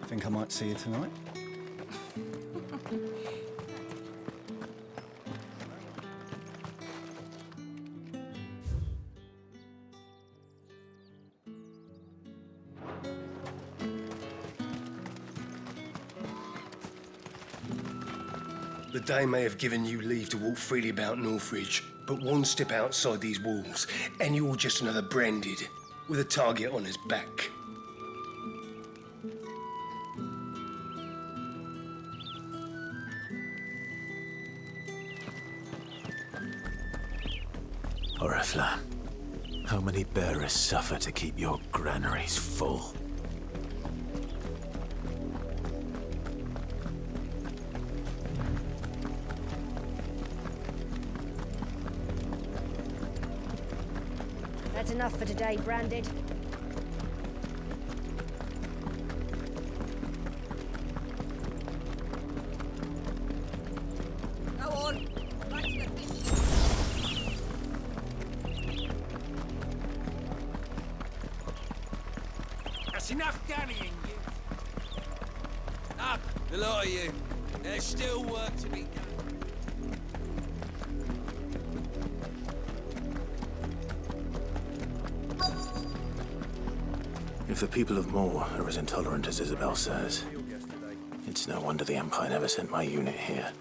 Think I might see you tonight? The Dame may have given you leave to walk freely about Northridge, but one step outside these walls, and you're just another branded, with a target on his back. Oriflamme, how many bearers suffer to keep your granaries full? That's enough for today, Branded. Go on. That's enough dannying, you. Up, the lot of you. There's still work to be done. If the people of Moor are as intolerant as Isabel says, it's no wonder the Empire never sent my unit here.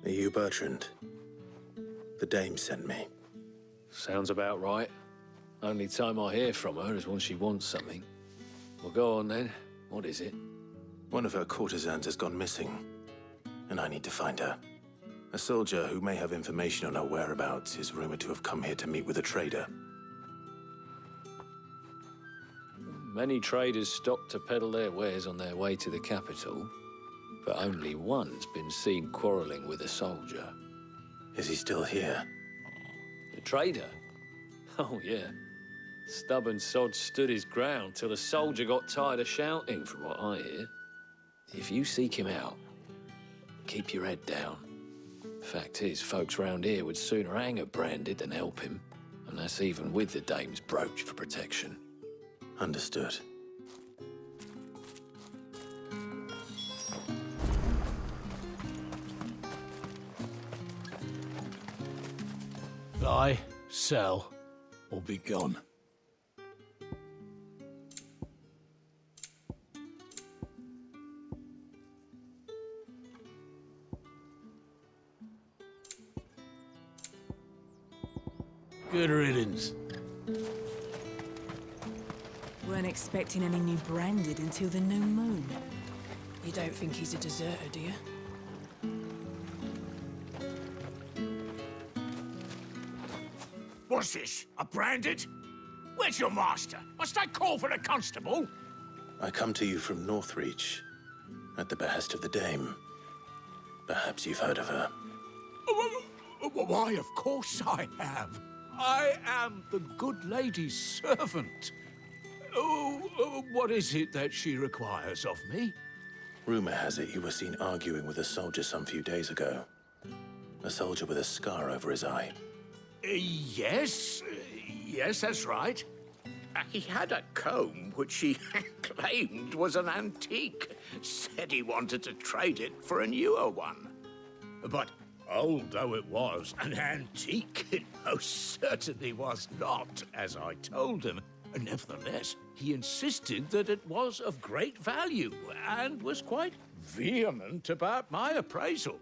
Are you Bertrand? The Dame sent me. Sounds about right. Only time I hear from her is when she wants something. Well, go on then. What is it? One of her courtesans has gone missing, and I need to find her. A soldier who may have information on her whereabouts is rumored to have come here to meet with a trader. Many traders stop to peddle their wares on their way to the capital, but only one's been seen quarreling with a soldier. Is he still here? The trader? Oh, yeah. Stubborn sod stood his ground till the soldier got tired of shouting, from what I hear. If you seek him out, keep your head down. Fact is, folks round here would sooner hang a Branded than help him, and that's even with the Dame's brooch for protection. Understood. Buy, sell, or be gone. Good riddance. Weren't expecting any new Branded until the new moon. You don't think he's a deserter, do you? What's this? A Branded? Where's your master? Must I call for a constable? I come to you from Northreach, at the behest of the Dame. Perhaps you've heard of her. Why, of course I have. I am the good lady's servant. What is it that she requires of me? Rumor has it you were seen arguing with a soldier some few days ago. A soldier with a scar over his eye. Yes, that's right. He had a comb which he claimed was an antique. Said he wanted to trade it for a newer one. But old though it was, an antique it most certainly was not, as I told him. Nevertheless, he insisted that it was of great value and was quite vehement about my appraisal.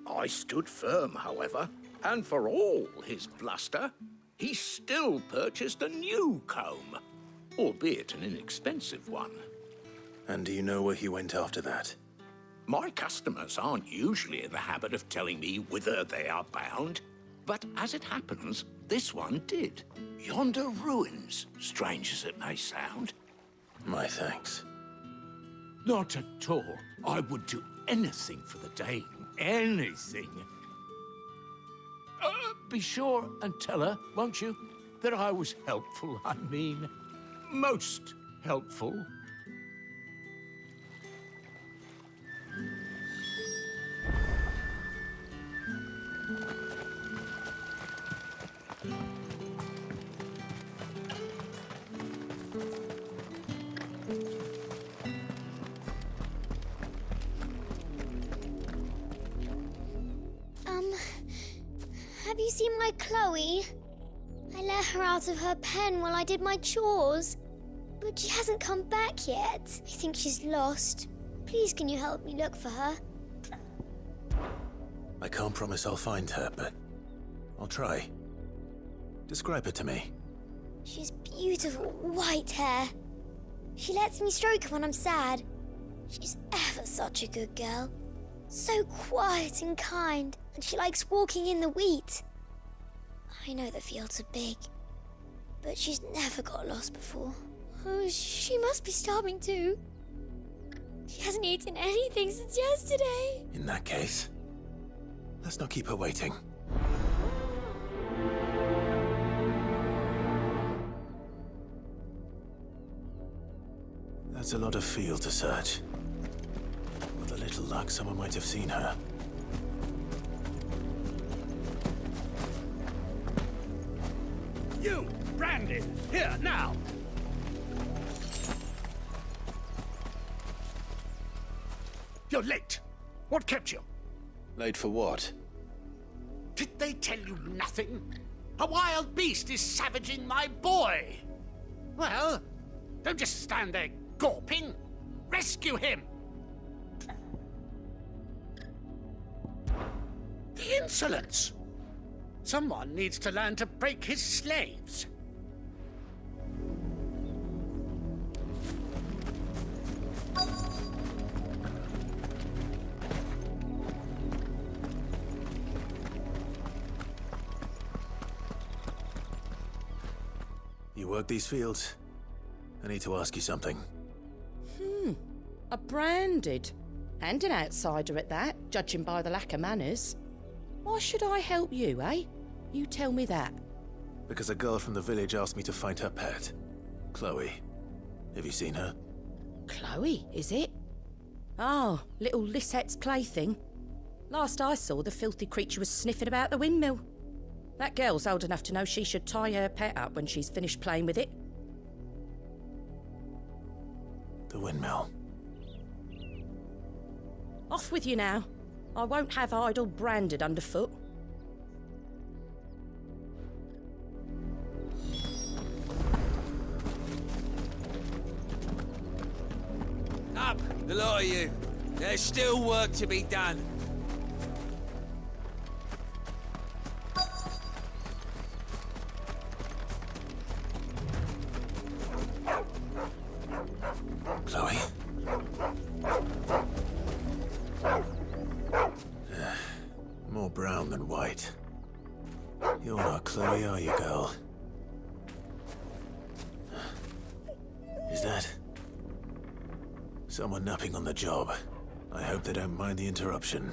I stood firm, however, and for all his bluster, he still purchased a new comb, albeit an inexpensive one. And do you know where he went after that? My customers aren't usually in the habit of telling me whither they are bound, but as it happens, this one did. Yonder ruins, strange as it may sound. My thanks. Not at all. I would do anything for the Dame. Anything. Be sure and tell her, won't you, that I was helpful. I mean, most helpful. you seen my Chloe? I let her out of her pen while I did my chores. But she hasn't come back yet. I think she's lost. Please, can you help me look for her? I can't promise I'll find her, but I'll try. Describe her to me. She has beautiful white hair. She lets me stroke her when I'm sad. She's ever such a good girl. So quiet and kind, and she likes walking in the wheat. I know the fields are big, but she's never got lost before. Oh, she must be starving too. She hasn't eaten anything since yesterday. In that case, let's not keep her waiting. That's a lot of field to search. With a little luck, someone might have seen her. You, Brandon, here, now! You're late. What kept you? Late for what? Did they tell you nothing? A wild beast is savaging my boy! Well, don't just stand there gawping. Rescue him! The insolence! Someone needs to learn to break his slaves. You work these fields? I need to ask you something. A branded. And an outsider at that, judging by the lack of manners. Why should I help you, eh? You tell me that. Because a girl from the village asked me to find her pet. Chloe. Have you seen her? Chloe, is it? Oh, little Lisette's plaything. Last I saw, the filthy creature was sniffing about the windmill. That girl's old enough to know she should tie her pet up when she's finished playing with it. The windmill. Off with you now. I won't have idle branded underfoot. Up, the lot of you. There's still work to be done. Chloe? More brown than white. You're not Chloe, are you, girl? Is that someone napping on the job? I hope they don't mind the interruption.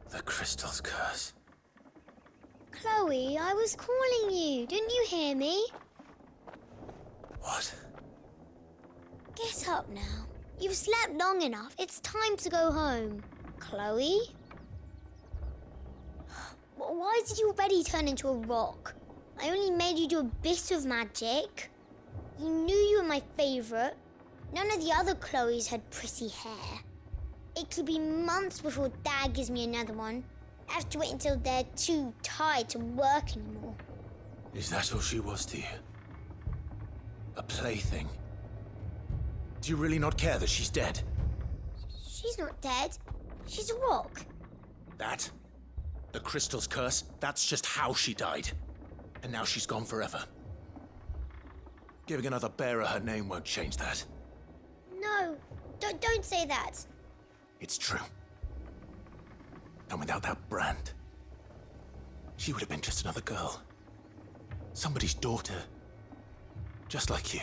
The crystal's curse. Chloe, I was calling you. Didn't you hear me? What? Get up now. You've slept long enough. It's time to go home. Chloe? Why did you already turn into a rock? I only made you do a bit of magic. You knew you were my favourite. None of the other Chloes had pretty hair. It could be months before Dad gives me another one. I have to wait until they're too tired to work anymore. Is that all she was to you? A plaything? Do you really not care that she's dead? She's not dead. She's a rock. That? The crystal's curse? That's just how she died. And now she's gone forever. Giving another bearer her name won't change that. No, don't say that. It's true. And without that brand, she would have been just another girl. Somebody's daughter. Just like you.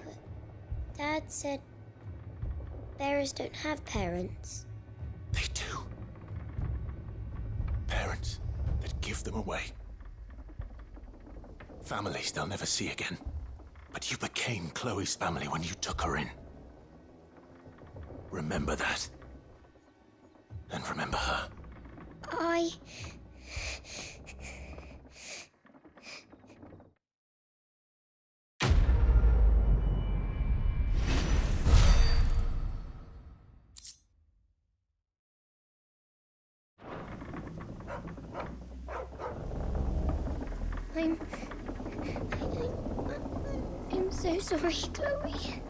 But Dad said bearers don't have parents. They do. Parents that give them away. Families they'll never see again. But you became Chloe's family when you took her in. Remember that. And remember her. I I'm so sorry, Chloe.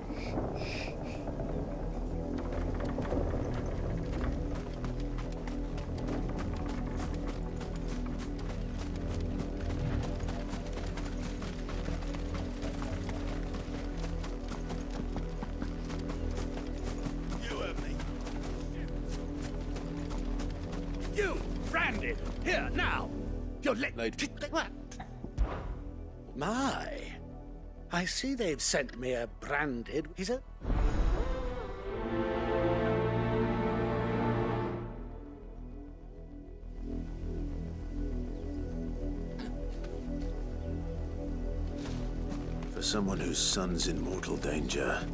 You, branded! Here, now! You're late. What? My. I see they've sent me a branded... Is it? For someone whose son's in mortal danger,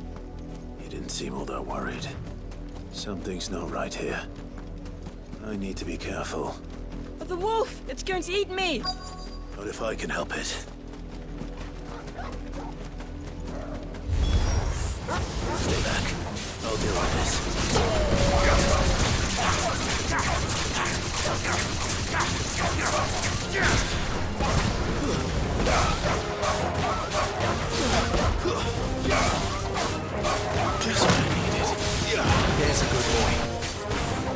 he didn't seem all that worried. Something's not right here. I need to be careful. The wolf! It's going to eat me! Not if I can help it. Stay back. I'll deal with Just what I needed. There's a good boy.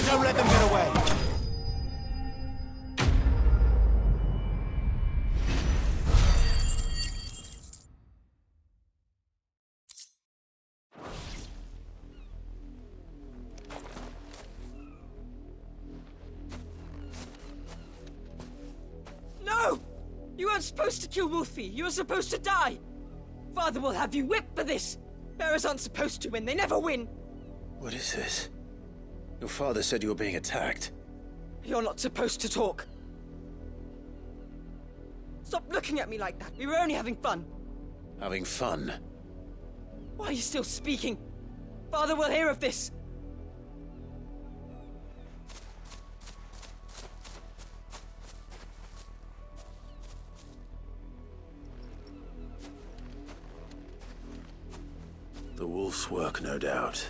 Don't let them get away. No! You weren't supposed to kill Wolfie. You were supposed to die. Father will have you whipped for this. Bearers aren't supposed to win. They never win. What is this? Your father said you were being attacked. You're not supposed to talk. Stop looking at me like that. We were only having fun. Having fun? Why are you still speaking? Father will hear of this. The wolf's work, no doubt.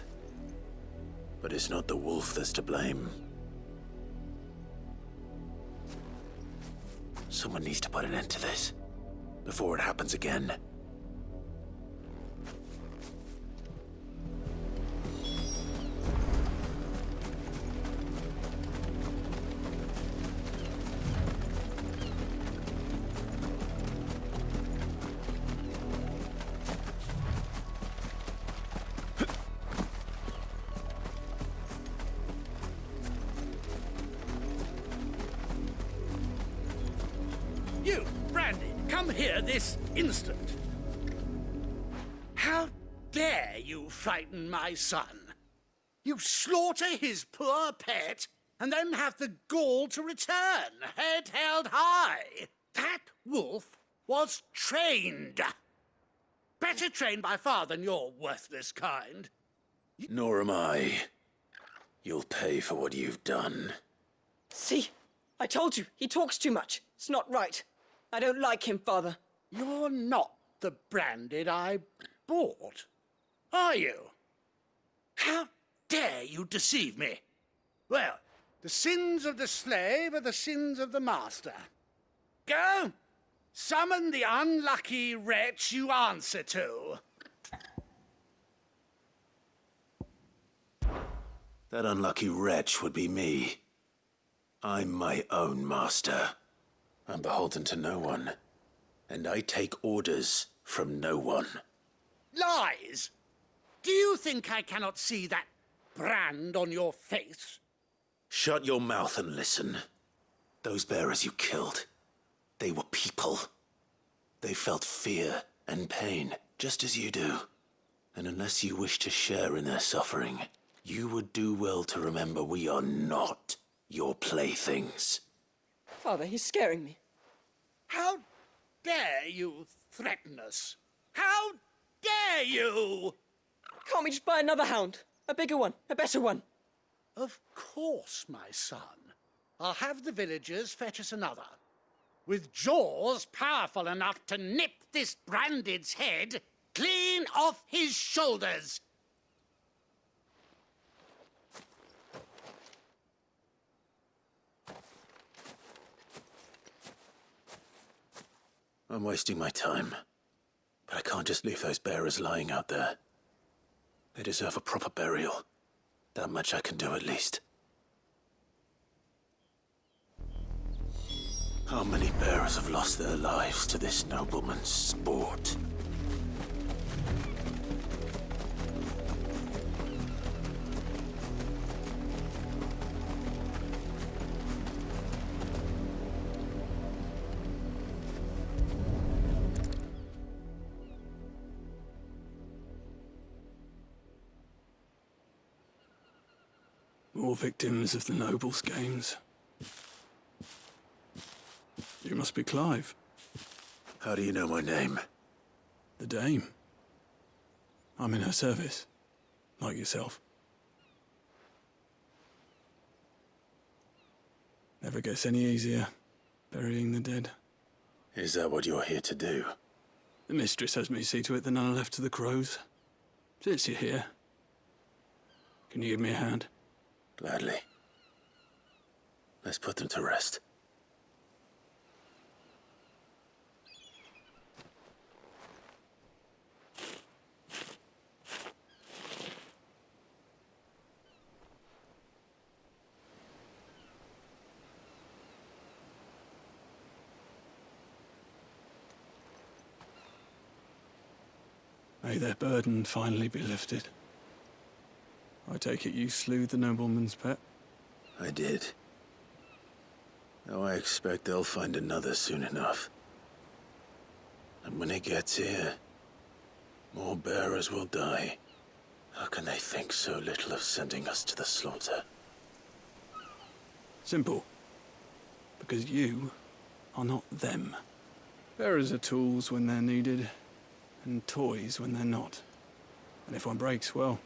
But it's not the wolf that's to blame. Someone needs to put an end to this, before it happens again. You, Brandy, come here this instant. How dare you frighten my son? You slaughter his poor pet and then have the gall to return, head held high. That wolf was trained. Better trained by far than your worthless kind. Nor am I. You'll pay for what you've done. See? I told you, he talks too much. It's not right. I don't like him, Father. You're not the Branded I bought, are you? How dare you deceive me? Well, the sins of the slave are the sins of the master. Go, summon the unlucky wretch you answer to. That unlucky wretch would be me. I'm my own master. I'm beholden to no one. And I take orders from no one. Lies! Do you think I cannot see that brand on your face? Shut your mouth and listen. Those bearers you killed, they were people. They felt fear and pain, just as you do. And unless you wish to share in their suffering, you would do well to remember we are not your playthings. Father, he's scaring me. How dare you threaten us? How dare you? Can't we just buy another hound? A bigger one, a better one. Of course, my son. I'll have the villagers fetch us another. With jaws powerful enough to nip this Branded's head clean off his shoulders. I'm wasting my time. But I can't just leave those bearers lying out there. They deserve a proper burial. That much I can do at least. How many bearers have lost their lives to this nobleman's sport? More victims of the nobles' games. You must be Clive. How do you know my name? The Dame. I'm in her service, like yourself. Never gets any easier, burying the dead. Is that what you're here to do? The mistress has me see to it that none are left to the crows. Since you're here, can you give me a hand? Gladly. Let's put them to rest. May their burden finally be lifted. I take it you slew the nobleman's pet? I did. Now I expect they'll find another soon enough. And when it gets here, more bearers will die. How can they think so little of sending us to the slaughter? Simple. Because you are not them. Bearers are tools when they're needed, and toys when they're not. And if one breaks, well,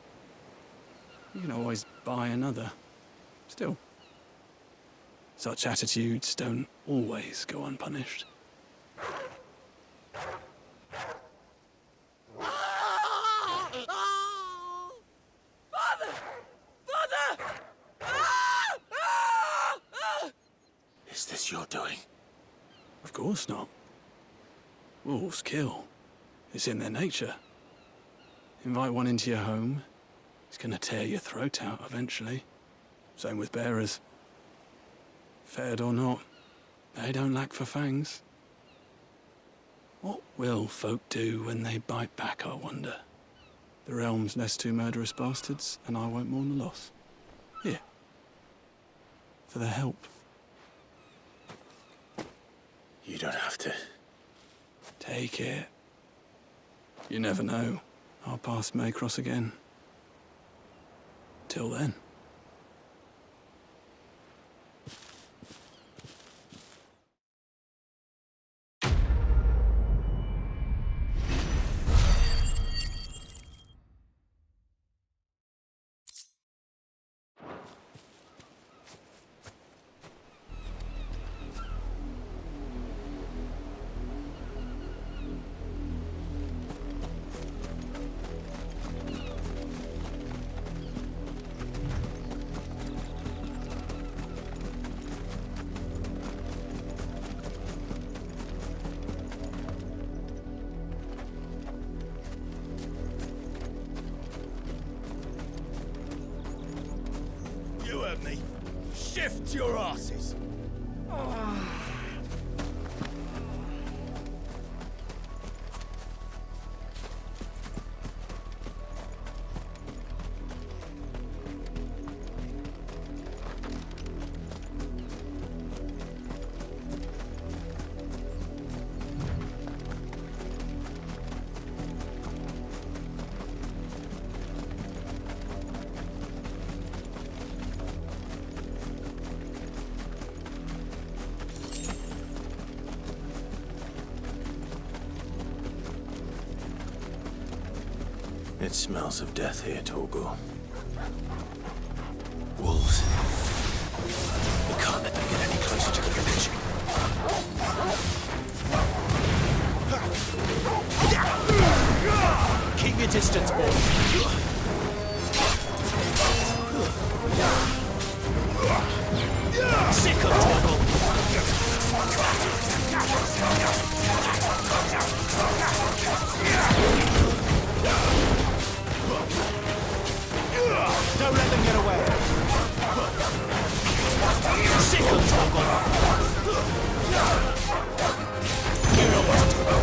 you can always buy another. Still, such attitudes don't always go unpunished. Father! Father! Is this your doing? Of course not. Wolves kill. It's in their nature. Invite one into your home, he's gonna tear your throat out eventually. Same with bearers. Fed or not, they don't lack for fangs. What will folk do when they bite back, I wonder? The realm's nest two murderous bastards, and I won't mourn the loss. Here. For their help. You don't have to. Take it. You never know. Our paths may cross again. Till then. You heard me. Shift your asses. It smells of death here, Torgal. Wolves. We can't let them get any closer to the village. Keep your distance, boy. Sick of Torgal. Don't let them get away. Sickle toggle. You know what to do.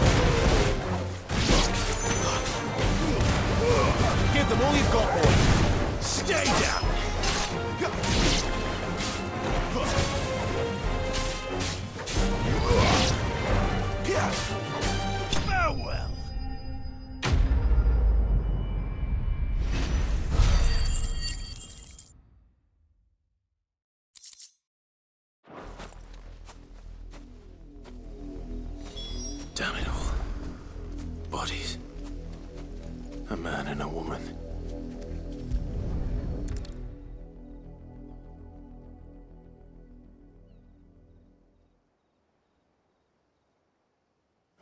Give them all you've got, boy. Stay down. Farewell. Damn it all. Bodies. A man and a woman.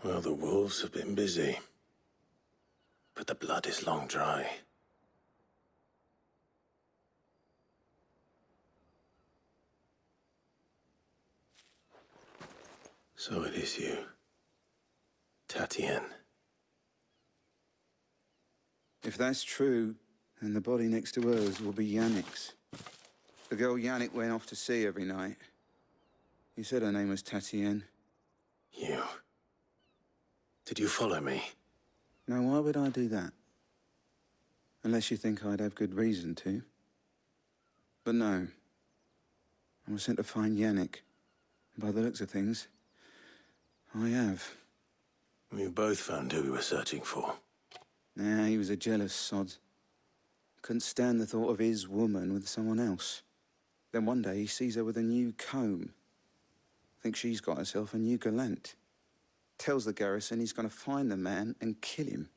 Well, the wolves have been busy. But the blood is long dry. So it is you. Tatienne. If that's true, then the body next to hers will be Yannick's. The girl Yannick went off to see every night. You said her name was Tatienne. You. Did you follow me? Now, why would I do that? Unless you think I'd have good reason to. But no. I was sent to find Yannick. By the looks of things, I have. We both found who we were searching for. Nah, he was a jealous sod. Couldn't stand the thought of his woman with someone else. Then one day he sees her with a new comb. Thinks she's got herself a new gallant. Tells the garrison he's going to find the man and kill him.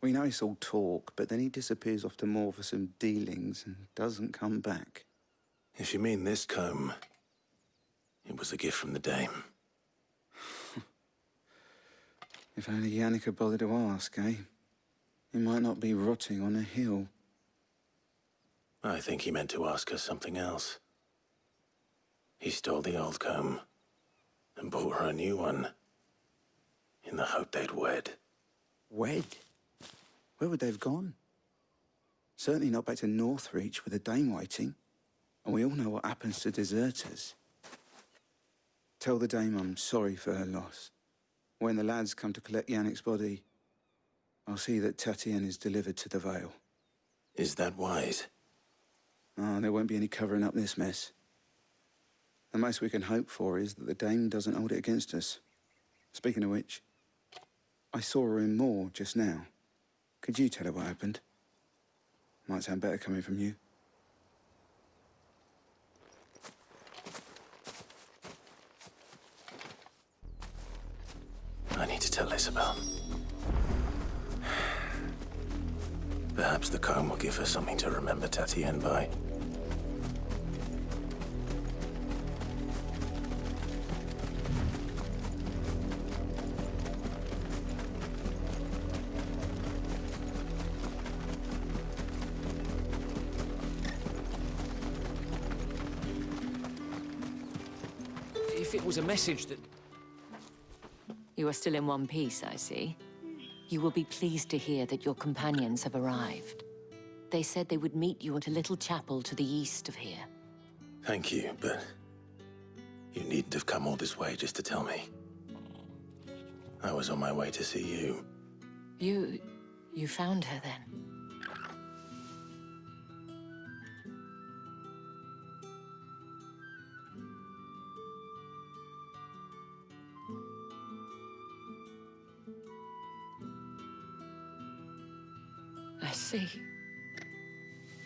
We know it's all talk, but then he disappears off to Moor for some dealings and doesn't come back. If you mean this comb, it was a gift from the dame. If only Yannick had bothered to ask, eh? He might not be rotting on a hill. I think he meant to ask her something else. He stole the old comb and bought her a new one in the hope they'd wed. Wed? Where would they have gone? Certainly not back to Northreach with a dame waiting. And we all know what happens to deserters. Tell the dame I'm sorry for her loss. When the lads come to collect Yannick's body, I'll see that Tatienne is delivered to the Vale. Is that wise? Oh, there won't be any covering up this mess. The most we can hope for is that the dame doesn't hold it against us. Speaking of which, I saw her in Moor just now. Could you tell her what happened? Might sound better coming from you. I need to tell Isabel. Perhaps the comb will give her something to remember Tatienne by. If it was a message that... You are still in one piece, I see. You will be pleased to hear that your companions have arrived. They said they would meet you at a little chapel to the east of here. Thank you, but you needn't have come all this way just to tell me. I was on my way to see you. You found her then? I see.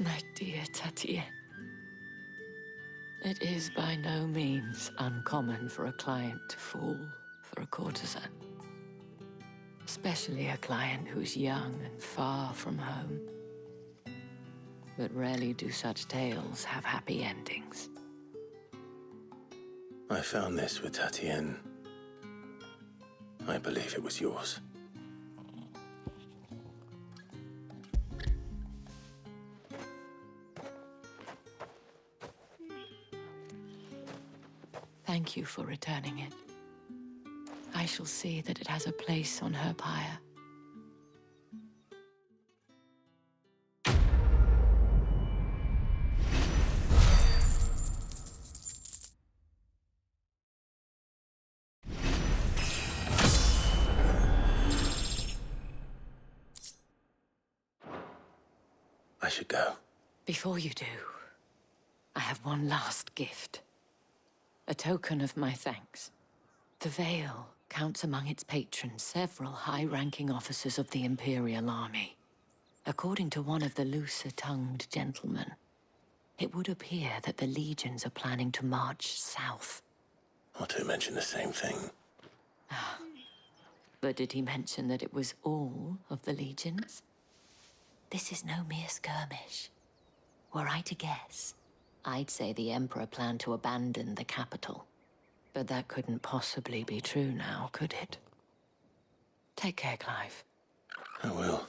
My dear Tatienne. It is by no means uncommon for a client to fall for a courtesan. Especially a client who's young and far from home. But rarely do such tales have happy endings. I found this with Tatienne. I believe it was yours. Thank you for returning it. I shall see that it has a place on her pyre. I should go. Before you do, I have one last gift. A token of my thanks. The Vale counts among its patrons several high-ranking officers of the Imperial Army. According to one of the looser-tongued gentlemen, it would appear that the legions are planning to march south. Or to mention the same thing. But did he mention that it was all of the legions? This is no mere skirmish. Were I to guess, I'd say the Emperor planned to abandon the capital. But that couldn't possibly be true now, could it? Take care, Clive. I will.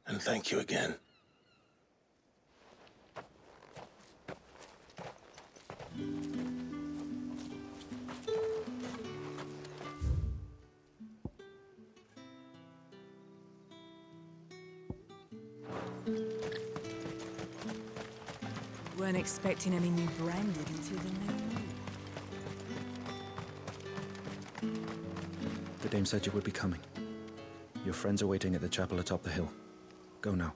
And thank you again. Weren't expecting any new branded until the new moon. The dame said you would be coming. Your friends are waiting at the chapel atop the hill. Go now.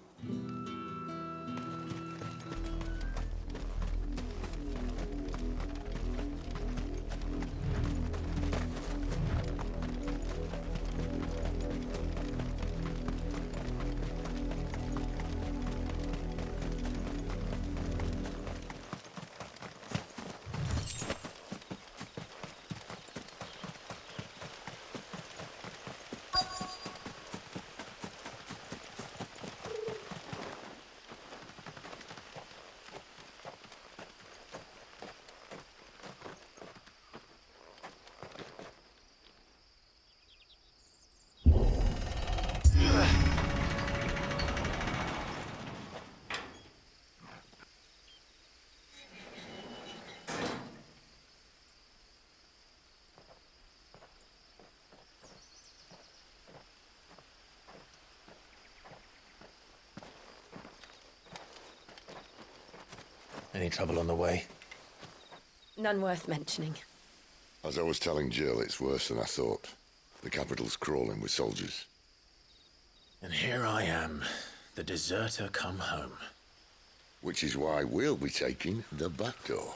Any trouble on the way? None worth mentioning. As I was telling Jill, it's worse than I thought. The capital's crawling with soldiers. And here I am, the deserter come home. Which is why we'll be taking the back door.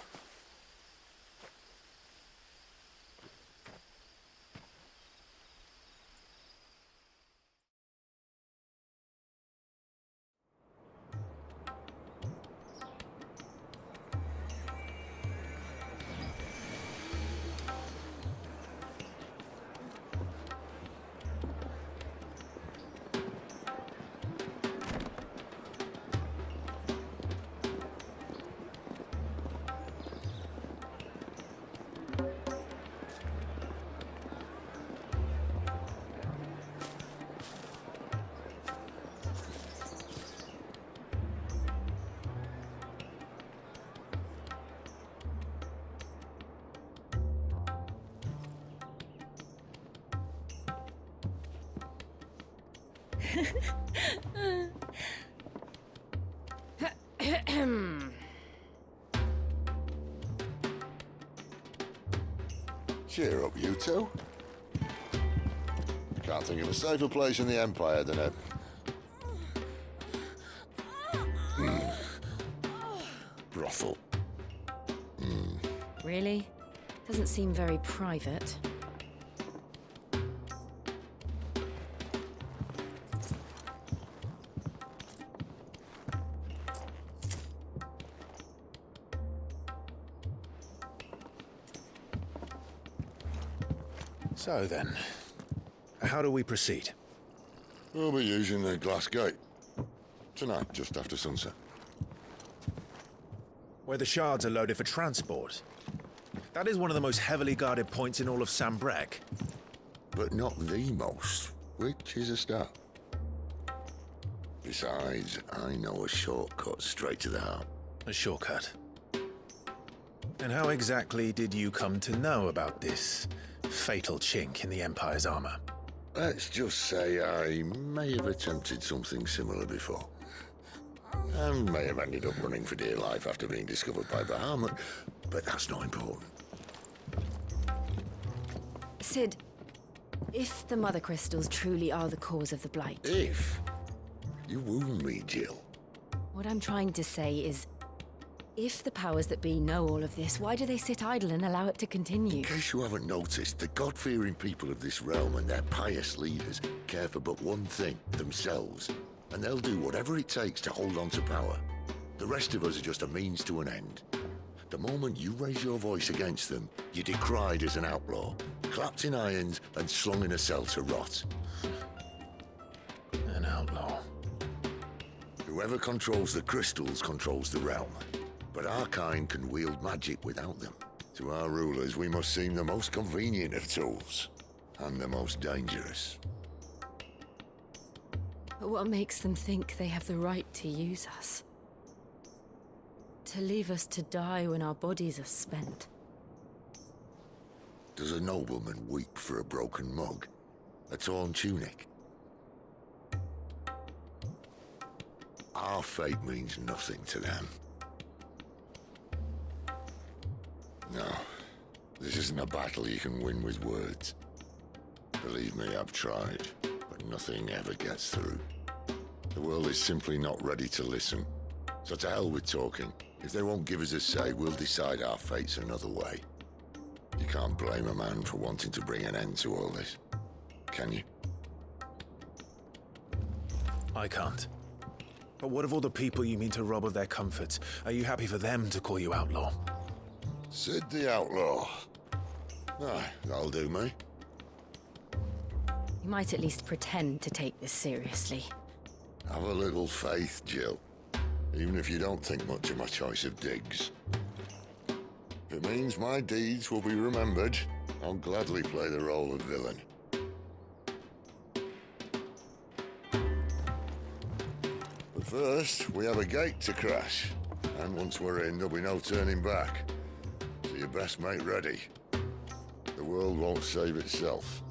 Cheer up, you two. Can't think of a safer place in the Empire than a... brothel. Really? Doesn't seem very private. So then, how do we proceed? We'll be using the glass gate. Tonight, just after sunset. Where the shards are loaded for transport. That is one of the most heavily guarded points in all of Sambrec. But not the most, which is a start. Besides, I know a shortcut straight to the heart. A shortcut? And how exactly did you come to know about this fatal chink in the Empire's armor? Let's just say I may have attempted something similar before. And may have ended up running for dear life after being discovered by Bahamut, but that's not important. Sid, if the Mother Crystals truly are the cause of the Blight... If? You wound me, Jill. What I'm trying to say is, if the powers that be know all of this, why do they sit idle and allow it to continue? In case you haven't noticed, the God-fearing people of this realm and their pious leaders care for but one thing, themselves. And they'll do whatever it takes to hold on to power. The rest of us are just a means to an end. The moment you raise your voice against them, you're decried as an outlaw, clapped in irons and slung in a cell to rot. An outlaw. Whoever controls the crystals controls the realm. But our kind can wield magic without them. To our rulers, we must seem the most convenient of tools. And the most dangerous. But what makes them think they have the right to use us? To leave us to die when our bodies are spent? Does a nobleman weep for a broken mug? A torn tunic? Our fate means nothing to them. No, this isn't a battle you can win with words. Believe me, I've tried, but nothing ever gets through. The world is simply not ready to listen. So to hell with talking. If they won't give us a say, we'll decide our fates another way. You can't blame a man for wanting to bring an end to all this, can you? I can't. But what of all the people you mean to rob of their comforts? Are you happy for them to call you outlaw? Sid the Outlaw. Aye, that'll do me. You might at least pretend to take this seriously. Have a little faith, Jill. Even if you don't think much of my choice of digs. If it means my deeds will be remembered, I'll gladly play the role of villain. But first, we have a gate to crash. And once we're in, there'll be no turning back. So you best make ready. The world won't save itself.